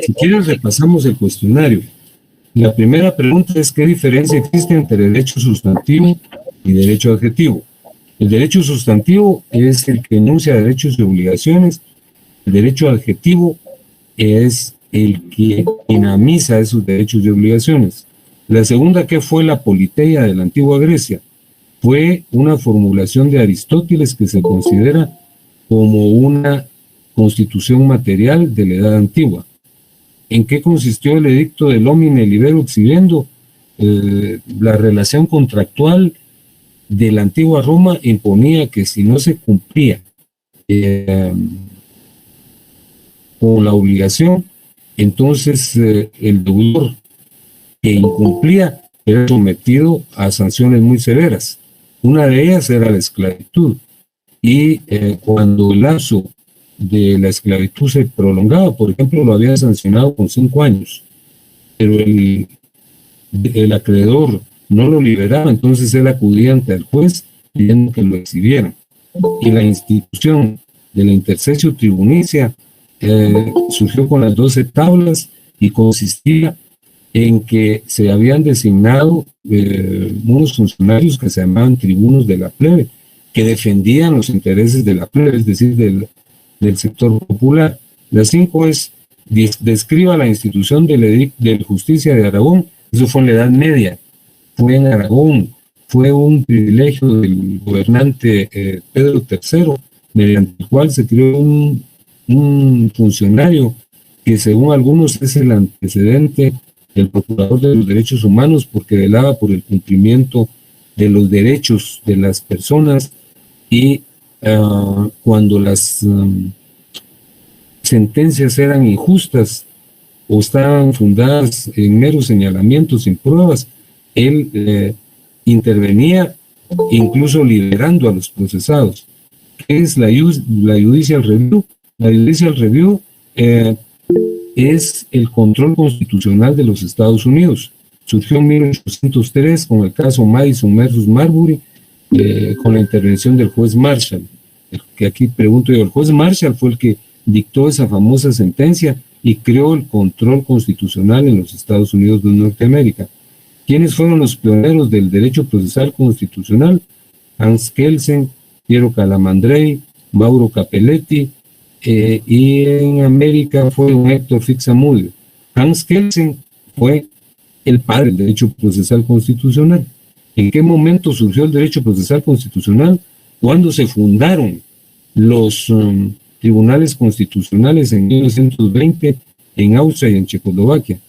Si quieres, repasamos el cuestionario. La primera pregunta es: ¿qué diferencia existe entre derecho sustantivo y derecho adjetivo? El derecho sustantivo es el que enuncia derechos y obligaciones. El derecho adjetivo es el que dinamiza esos derechos y obligaciones. La segunda, ¿qué fue la politeia de la antigua Grecia? Fue una formulación de Aristóteles que se considera como una constitución material de la Edad Antigua. ¿En qué consistió el edicto del Homine Libero Exhibendo? La relación contractual de la antigua Roma imponía que si no se cumplía con la obligación, entonces el deudor que incumplía era sometido a sanciones muy severas. Una de ellas era la esclavitud, y cuando el lapso de la esclavitud se prolongaba, por ejemplo, lo habían sancionado con 5 años, pero el acreedor no lo liberaba, entonces él acudía ante el juez pidiendo que lo exhibieran. Y la institución de la intercesio tribunicia surgió con las 12 tablas y consistía en que se habían designado unos funcionarios que se llamaban tribunos de la plebe, que defendían los intereses de la plebe, es decir, del sector popular. La 5 es: describa la institución de justicia de Aragón. Eso fue en la Edad Media, fue en Aragón, fue un privilegio del gobernante Pedro III, mediante el cual se creó un funcionario que, según algunos, es el antecedente del Procurador de los Derechos Humanos, porque velaba por el cumplimiento de los derechos de las personas, y cuando las sentencias eran injustas o estaban fundadas en meros señalamientos sin pruebas, él intervenía, incluso liberando a los procesados. ¿Qué es la judicial review? La judicial review es el control constitucional de los Estados Unidos. Surgió en 1803 con el caso Madison versus Marbury, con la intervención del juez Marshall. Que aquí pregunto yo, el juez Marshall fue el que dictó esa famosa sentencia y creó el control constitucional en los Estados Unidos de Norteamérica. ¿Quiénes fueron los pioneros del derecho procesal constitucional? Hans Kelsen, Piero Calamandrei, Mauro Capelletti, y en América fue don Héctor Fixamudio. Hans Kelsen fue el padre del derecho procesal constitucional. ¿En qué momento surgió el derecho procesal constitucional? Cuando se fundaron los tribunales constitucionales en 1920 en Austria y en Checoslovaquia.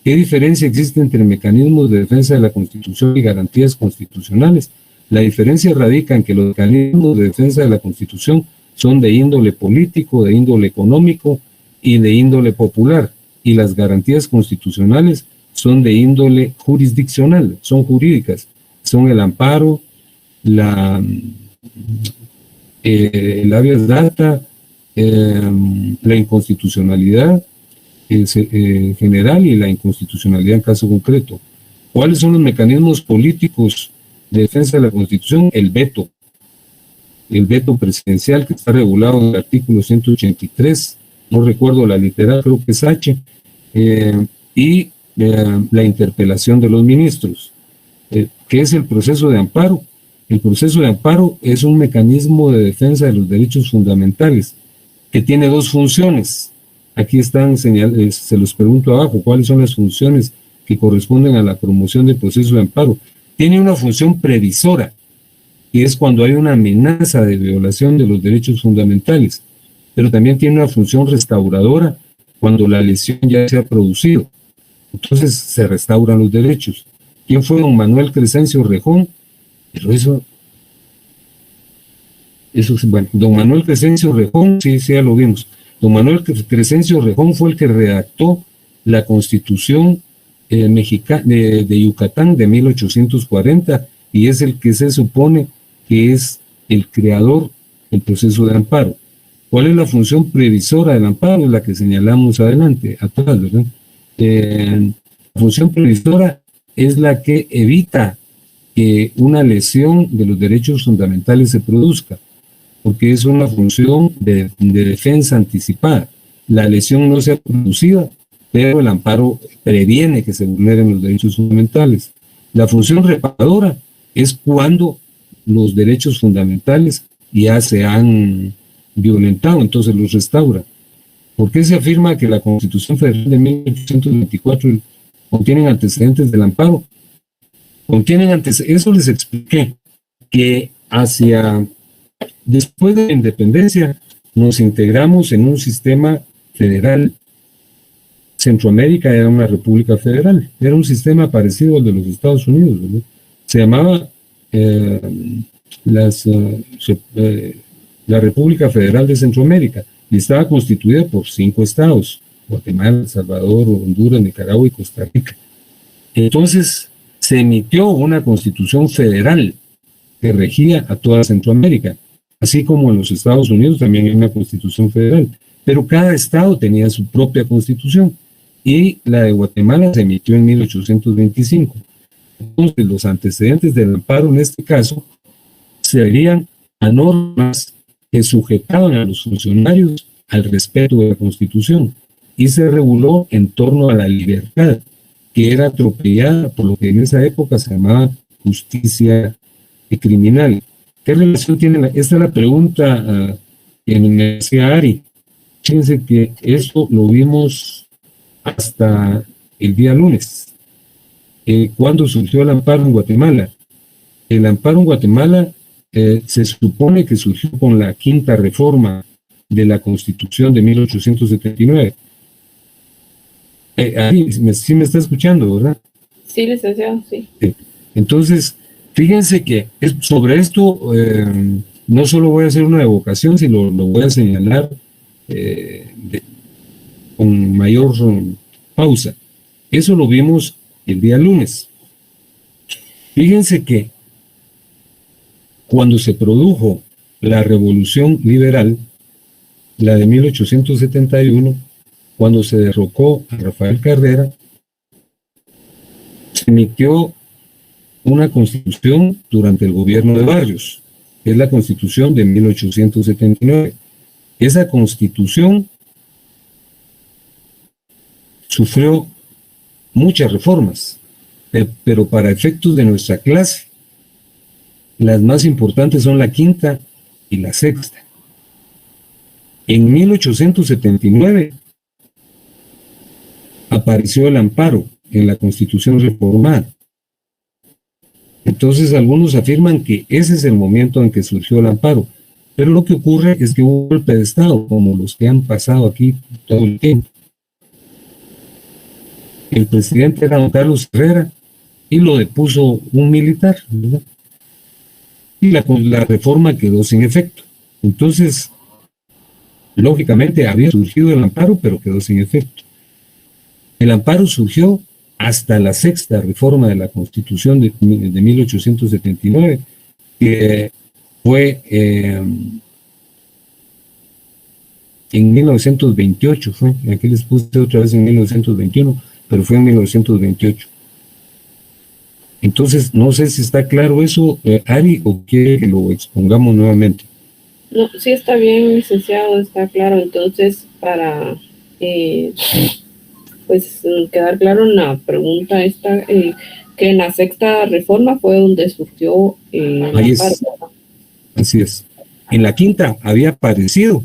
¿Qué diferencia existe entre mecanismos de defensa de la Constitución y garantías constitucionales? La diferencia radica en que los mecanismos de defensa de la Constitución son de índole político, de índole económico y de índole popular, y las garantías constitucionales son de índole jurisdiccional, son jurídicas, son el amparo, el habeas data, la inconstitucionalidad general y la inconstitucionalidad en caso concreto. ¿Cuáles son los mecanismos políticos de defensa de la Constitución? El veto presidencial, que está regulado en el artículo 183, no recuerdo la literal, creo que es H, y la interpelación de los ministros. ¿Qué es el proceso de amparo? El proceso de amparo es un mecanismo de defensa de los derechos fundamentales que tiene 2 funciones. Aquí están señaladas, se los pregunto abajo, ¿cuáles son las funciones que corresponden a la promoción del proceso de amparo? Tiene una función previsora, y es cuando hay una amenaza de violación de los derechos fundamentales, pero también tiene una función restauradora cuando la lesión ya se ha producido. Entonces se restauran los derechos. ¿Quién fue don Manuel Crescencio Rejón? Pero eso bueno, don Manuel Crescencio Rejón, sí, ya lo vimos. Don Manuel Crescencio Rejón fue el que redactó la Constitución mexicana de Yucatán de 1840, y es el que se supone que es el creador del proceso de amparo. ¿Cuál es la función previsora del amparo? La que señalamos atrás, ¿verdad? La función previsora es la que evita que una lesión de los derechos fundamentales se produzca, porque es una función de defensa anticipada. La lesión no se ha producido, pero el amparo previene que se vulneren los derechos fundamentales. La función reparadora es cuando los derechos fundamentales ya se han violentado, entonces los restaura. ¿Por qué se afirma que la Constitución Federal de 1824 contiene antecedentes del amparo? Contienen antecedentes, eso les expliqué, que después de la independencia nos integramos en un sistema federal. Centroamérica era una república federal, era un sistema parecido al de los Estados Unidos, ¿verdad? Se llamaba la República Federal de Centroamérica y estaba constituida por 5 estados: Guatemala, El Salvador, Honduras, Nicaragua y Costa Rica. Entonces se emitió una constitución federal que regía a toda Centroamérica, así como en los Estados Unidos también hay una constitución federal, pero cada estado tenía su propia constitución, y la de Guatemala se emitió en 1825. Entonces los antecedentes del amparo en este caso serían a normas que sujetaban a los funcionarios al respeto de la Constitución, y se reguló en torno a la libertad, que era atropellada por lo que en esa época se llamaba justicia criminal. ¿Qué relación tiene? Esta es la pregunta que me decía Ari. Fíjense que esto lo vimos hasta el día lunes, cuando surgió el amparo en Guatemala. El amparo en Guatemala se supone que surgió con la 5ª reforma de la Constitución de 1879. Sí me está escuchando, ¿verdad? Sí, licenciado, sí. Entonces, fíjense que sobre esto no solo voy a hacer una evocación, sino lo voy a señalar con mayor pausa. Eso lo vimos el día lunes. Fíjense que cuando se produjo la Revolución Liberal, la de 1871, cuando se derrocó a Rafael Cardera, se emitió una constitución durante el gobierno de Barrios, que es la Constitución de 1879. Esa constitución sufrió muchas reformas, pero para efectos de nuestra clase, las más importantes son la 5ª y la 6ª. En 1879 apareció el amparo en la Constitución reformada. Entonces algunos afirman que ese es el momento en que surgió el amparo, pero lo que ocurre es que hubo un golpe de Estado, como los que han pasado aquí todo el tiempo. El presidente era don Carlos Herrera y lo depuso un militar, ¿verdad? Y la reforma quedó sin efecto. Entonces, lógicamente había surgido el amparo, pero quedó sin efecto. El amparo surgió hasta la 6ª reforma de la Constitución de 1879, que fue en 1928, aquí les puse otra vez en 1921, pero fue en 1928. Entonces, no sé si está claro eso, Ari, o quiere que lo expongamos nuevamente. No, sí está bien, licenciado, está claro. Entonces, para pues quedar claro en la pregunta esta, que en la 6ª reforma fue donde surgió Ahí es. Así es. En la 5ª había aparecido,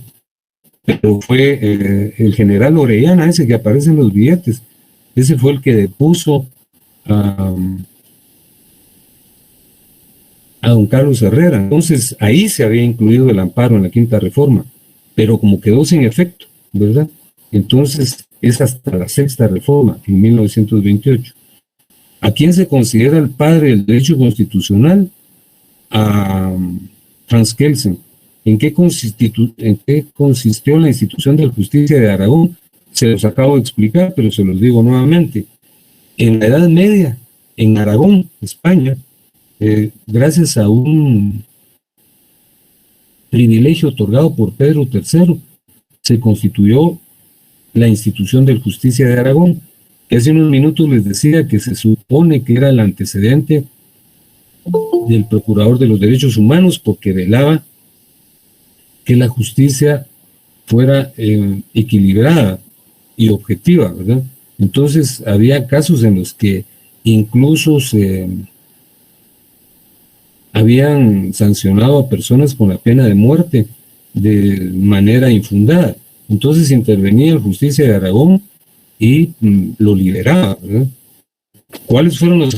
pero fue el general Orellana, ese que aparece en los billetes. Ese fue el que depuso a don Carlos Herrera. Entonces ahí se había incluido el amparo en la 5ª reforma, pero como quedó sin efecto, ¿verdad? Entonces es hasta la 6ª reforma, en 1928. ¿A quién se considera el padre del derecho constitucional? A Franz Kelsen. ¿En qué consistió la institución de la justicia de Aragón? Se los acabo de explicar, pero se los digo nuevamente. En la Edad Media, en Aragón, España, gracias a un privilegio otorgado por Pedro III, se constituyó la institución de justicia de Aragón, que hace unos minutos les decía que se supone que era el antecedente del Procurador de los Derechos Humanos, porque velaba que la justicia fuera equilibrada y objetiva, ¿verdad? Entonces, había casos en los que incluso se habían sancionado a personas con la pena de muerte de manera infundada. Entonces intervenía la justicia de Aragón y lo liberaba, ¿verdad? ¿Cuáles fueron los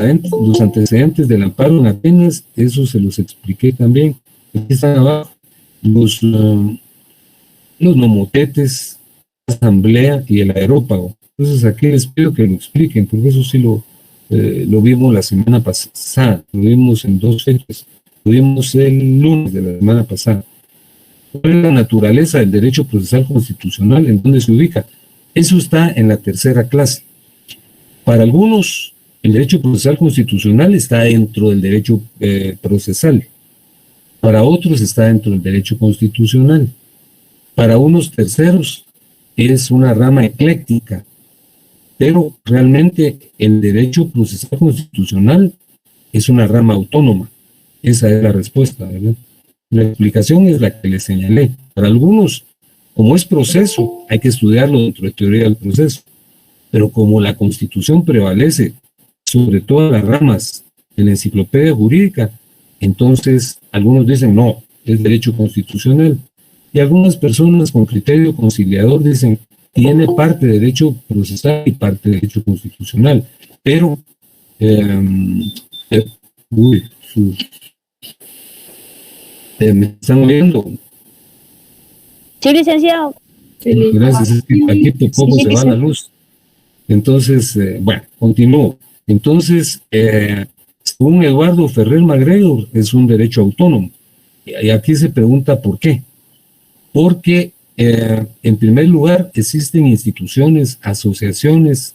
antecedentes del amparo en Atenas? Eso se los expliqué también. Aquí están abajo. Los nomotetes, la asamblea y el aerópago. Entonces aquí les pido que lo expliquen, porque eso sí lo vimos la semana pasada, lo vimos en 2 fechas, lo vimos el lunes de la semana pasada. ¿Cuál es la naturaleza del derecho procesal constitucional? ¿En dónde se ubica? Eso está en la tercera clase. Para algunos, el derecho procesal constitucional está dentro del derecho procesal. Para otros está dentro del derecho constitucional. Para unos terceros es una rama ecléctica. Pero realmente el derecho procesal constitucional es una rama autónoma. Esa es la respuesta, ¿verdad? La explicación es la que les señalé. Para algunos, como es proceso, hay que estudiarlo dentro de teoría del proceso. Pero como la Constitución prevalece sobre todas las ramas de la enciclopedia jurídica, entonces algunos dicen no, es derecho constitucional. Y algunas personas con criterio conciliador dicen tiene parte de derecho procesal y parte de derecho constitucional. Pero, me están oyendo. Sí, licenciado. Gracias, es que aquí poco se va la luz. Entonces, bueno, continúo. Entonces, según Eduardo Ferrer Magregor, es un derecho autónomo. Y aquí se pregunta por qué. Porque, en primer lugar, existen instituciones, asociaciones,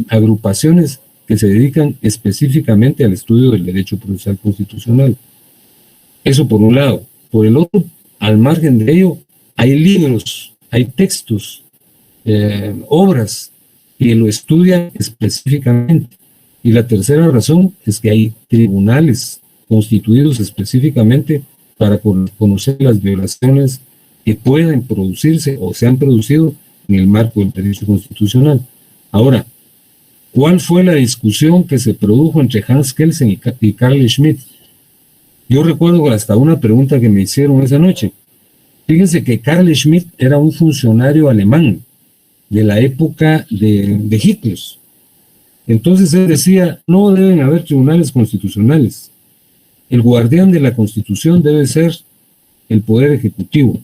agrupaciones que se dedican específicamente al estudio del derecho procesal constitucional. Eso por un lado. Por el otro, al margen de ello, hay libros, hay textos, obras que lo estudian específicamente. Y la tercera razón es que hay tribunales constituidos específicamente para conocer las violaciones que pueden producirse o se han producido en el marco del derecho constitucional. Ahora, ¿cuál fue la discusión que se produjo entre Hans Kelsen y Carl Schmitt? Yo recuerdo hasta una pregunta que me hicieron esa noche. Fíjense que Carl Schmitt era un funcionario alemán de la época de Hitler. Entonces él decía, no deben haber tribunales constitucionales. El guardián de la Constitución debe ser el Poder Ejecutivo.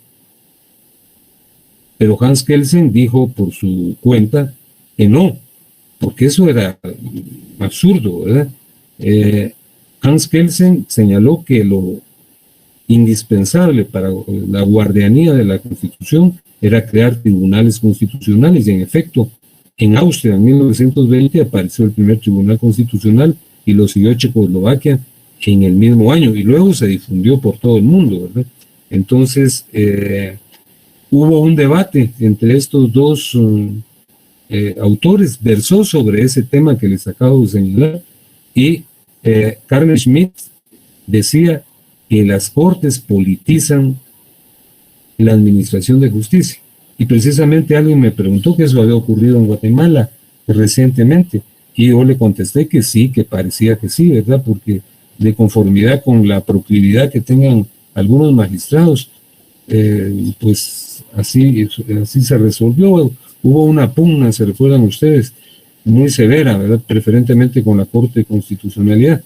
Pero Hans Kelsen dijo por su cuenta que no, porque eso era absurdo, ¿verdad? Hans Kelsen señaló que lo indispensable para la guardianía de la Constitución era crear tribunales constitucionales, y en efecto, en Austria en 1920 apareció el primer tribunal constitucional y lo siguió Checoslovaquia en el mismo año, y luego se difundió por todo el mundo, ¿verdad? Entonces, hubo un debate entre estos dos autores, versó sobre ese tema que les acabo de señalar, y Carl Schmitt decía que las cortes politizan la administración de justicia. Y precisamente alguien me preguntó que eso había ocurrido en Guatemala recientemente, y yo le contesté que sí, que parecía que sí, ¿verdad? Porque de conformidad con la proclividad que tengan algunos magistrados, pues así se resolvió. Hubo una pugna, se recuerdan ustedes, muy severa, ¿verdad? Preferentemente con la Corte de Constitucionalidad.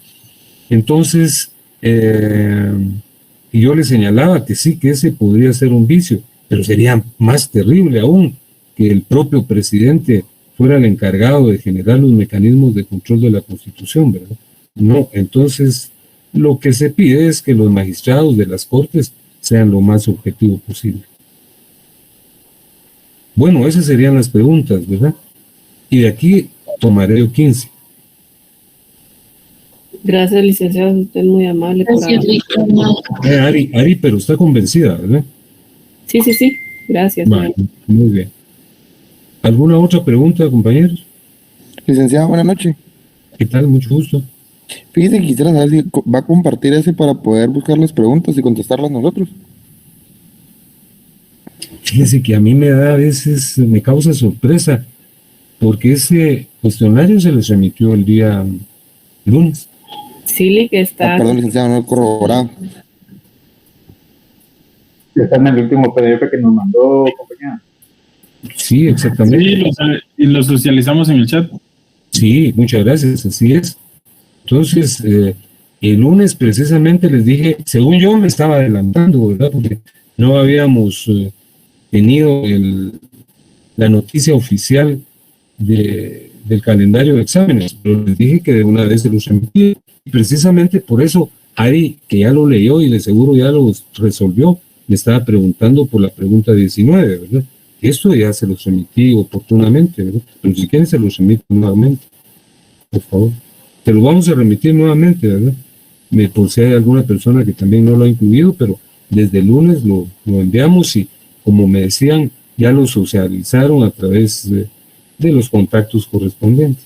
Entonces, y yo le señalaba que sí, que ese podría ser un vicio, pero sería más terrible aún que el propio presidente fuera el encargado de generar los mecanismos de control de la Constitución, ¿verdad? No, entonces lo que se pide es que los magistrados de las Cortes sean lo más objetivo posible. Bueno, esas serían las preguntas, ¿verdad? Y de aquí tomaré yo 15. Gracias, licenciado. Usted es muy amable. Ari, pero está convencida, ¿verdad? Sí. Gracias. Vale, muy bien. ¿Alguna otra pregunta, compañeros? Licenciado, buenas noches. ¿Qué tal? Mucho gusto. Fíjese que quisiera saber si va a compartir ese para poder buscar las preguntas y contestarlas nosotros. Fíjese que a mí me da a veces, me causa sorpresa porque ese cuestionario se les remitió el día lunes. Silly, que está... Perdón, licenciado, no he corroborado. Está en el último PDF que nos mandó, compañera. Sí, exactamente. Sí, y lo socializamos en el chat. Sí, muchas gracias, así es. Entonces, el lunes precisamente les dije, según yo me estaba adelantando, ¿verdad? Porque no habíamos tenido la noticia oficial del calendario de exámenes, pero les dije que de una vez se los remití. Y precisamente por eso, Ari, que ya lo leyó y de seguro ya lo resolvió, me estaba preguntando por la pregunta 19, ¿verdad? Esto ya se los remití oportunamente, ¿verdad? Pero si quieren se los remito nuevamente, por favor. Se los vamos a remitir nuevamente, ¿verdad? Por si hay alguna persona que también no lo ha incluido, pero desde el lunes lo enviamos y, como me decían, ya lo socializaron a través de los contactos correspondientes.